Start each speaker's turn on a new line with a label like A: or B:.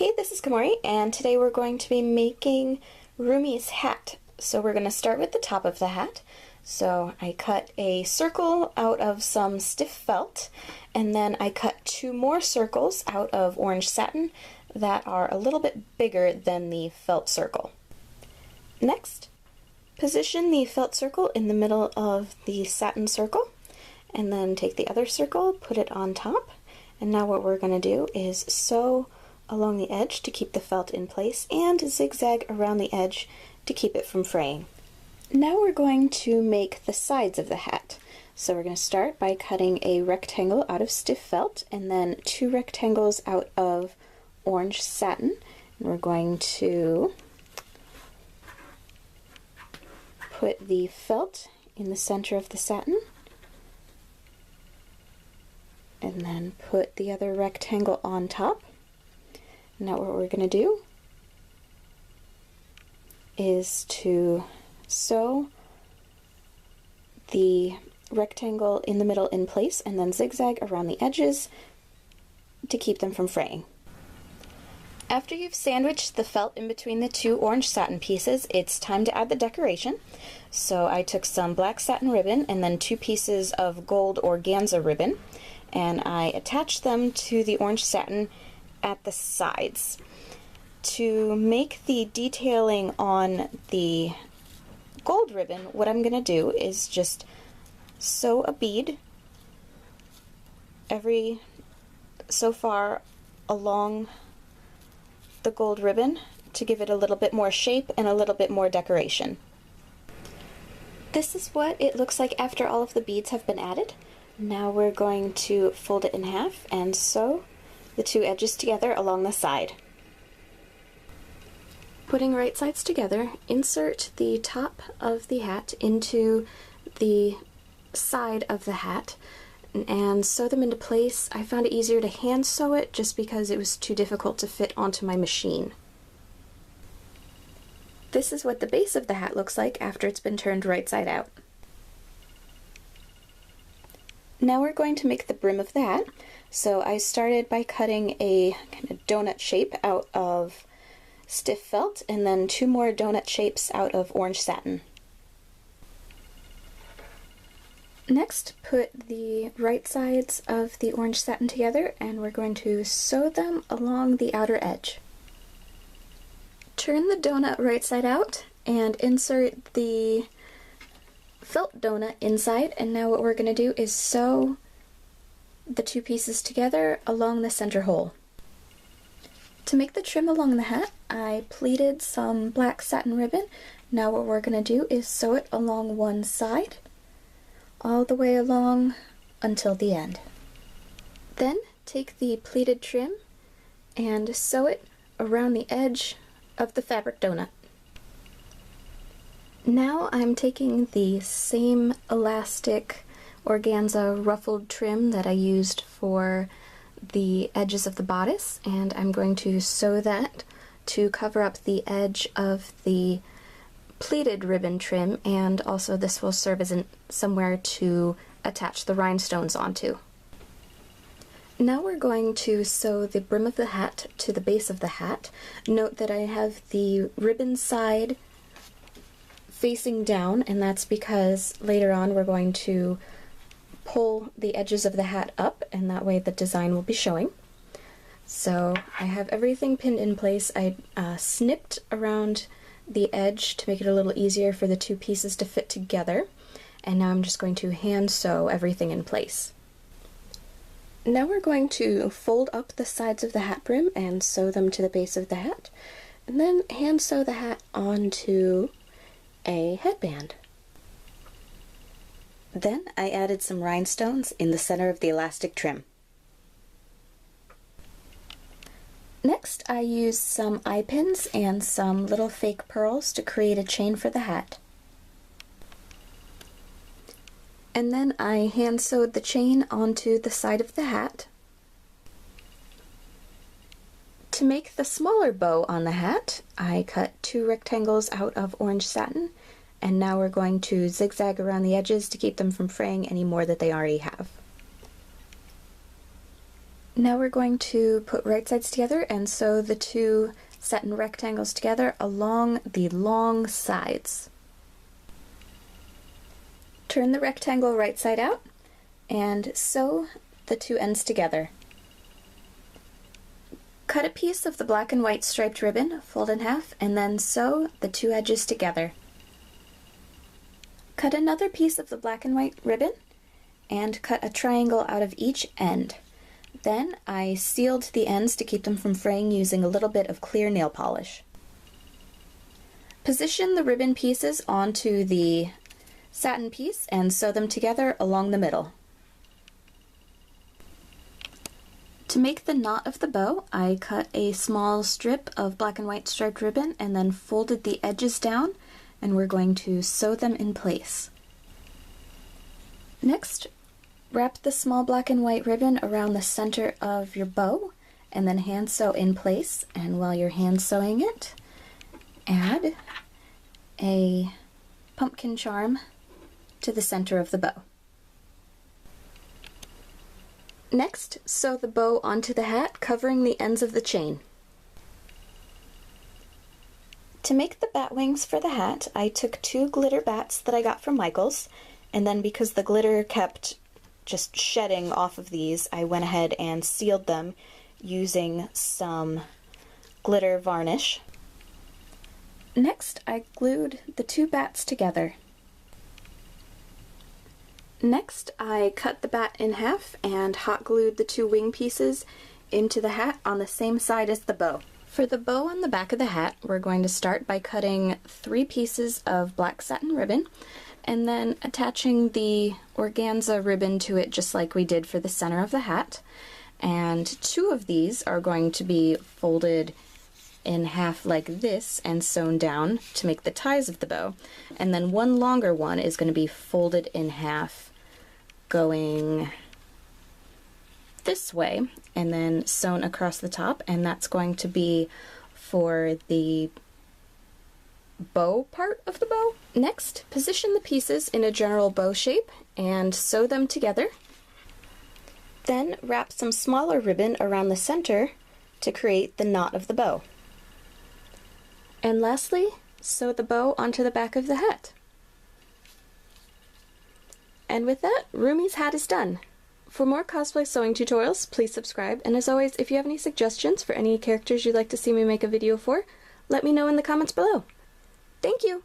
A: Hey, this is Kamori, and today we're going to be making Rumi's hat. So we're going to start with the top of the hat. So I cut a circle out of some stiff felt, and then I cut two more circles out of orange satin that are a little bit bigger than the felt circle. Next, position the felt circle in the middle of the satin circle, and then take the other circle, put it on top, and now what we're going to do is sew along the edge to keep the felt in place and zigzag around the edge to keep it from fraying. Now we're going to make the sides of the hat. So we're going to start by cutting a rectangle out of stiff felt and then two rectangles out of orange satin. And we're going to put the felt in the center of the satin and then put the other rectangle on top. Now what we're going to do is to sew the rectangle in the middle in place and then zigzag around the edges to keep them from fraying. After you've sandwiched the felt in between the two orange satin pieces, it's time to add the decoration. So I took some black satin ribbon and then two pieces of gold organza ribbon, and I attached them to the orange satin at the sides. To make the detailing on the gold ribbon, what I'm going to do is just sew a bead so far along the gold ribbon to give it a little bit more shape and a little bit more decoration. This is what it looks like after all of the beads have been added. Now we're going to fold it in half and sew the two edges together along the side. Putting right sides together, insert the top of the hat into the side of the hat and sew them into place. I found it easier to hand sew it just because it was too difficult to fit onto my machine. This is what the base of the hat looks like after it's been turned right side out. Now we're going to make the brim of the hat. So I started by cutting a kind of donut shape out of stiff felt and then two more donut shapes out of orange satin. Next, put the right sides of the orange satin together and we're going to sew them along the outer edge. Turn the donut right side out and insert the felt donut inside, and now what we're going to do is sew the two pieces together along the center hole. To make the trim along the hat, I pleated some black satin ribbon. Now what we're going to do is sew it along one side, all the way along until the end. Then take the pleated trim and sew it around the edge of the fabric donut. Now I'm taking the same elastic organza ruffled trim that I used for the edges of the bodice, and I'm going to sew that to cover up the edge of the pleated ribbon trim, and also this will serve as somewhere to attach the rhinestones onto. Now we're going to sew the brim of the hat to the base of the hat. Note that I have the ribbon side facing down, and that's because later on we're going to pull the edges of the hat up, and that way the design will be showing. So I have everything pinned in place. I snipped around the edge to make it a little easier for the two pieces to fit together, and now I'm just going to hand sew everything in place. Now we're going to fold up the sides of the hat brim and sew them to the base of the hat, and then hand sew the hat onto a headband. Then I added some rhinestones in the center of the elastic trim. Next, I used some eye pins and some little fake pearls to create a chain for the hat. And then I hand sewed the chain onto the side of the hat. To make the smaller bow on the hat, I cut two rectangles out of orange satin, and now we're going to zigzag around the edges to keep them from fraying any more that they already have. Now we're going to put right sides together and sew the two satin rectangles together along the long sides. Turn the rectangle right side out and sew the two ends together. Cut a piece of the black and white striped ribbon, fold in half, and then sew the two edges together. Cut another piece of the black and white ribbon and cut a triangle out of each end. Then I sealed the ends to keep them from fraying using a little bit of clear nail polish. Position the ribbon pieces onto the satin piece and sew them together along the middle. To make the knot of the bow, I cut a small strip of black and white striped ribbon and then folded the edges down, and we're going to sew them in place. Next, wrap the small black and white ribbon around the center of your bow and then hand sew in place. And while you're hand sewing it, add a pumpkin charm to the center of the bow. Next, sew the bow onto the hat, covering the ends of the chain. To make the bat wings for the hat, I took 2 glitter bats that I got from Michael's, and then because the glitter kept just shedding off of these, I went ahead and sealed them using some glitter varnish. Next, I glued the 2 bats together. Next, I cut the bat in half and hot glued the 2 wing pieces into the hat on the same side as the bow. For the bow on the back of the hat, we're going to start by cutting 3 pieces of black satin ribbon and then attaching the organza ribbon to it just like we did for the center of the hat. And 2 of these are going to be folded in half like this and sewn down to make the ties of the bow. And then 1 longer one is going to be folded in half going this way and then sewn across the top, and that's going to be for the bow part of the bow. Next, position the pieces in a general bow shape and sew them together. Then wrap some smaller ribbon around the center to create the knot of the bow. And lastly, sew the bow onto the back of the hat. And with that, Rumi's hat is done. For more cosplay sewing tutorials, please subscribe, and as always, if you have any suggestions for any characters you'd like to see me make a video for, let me know in the comments below. Thank you!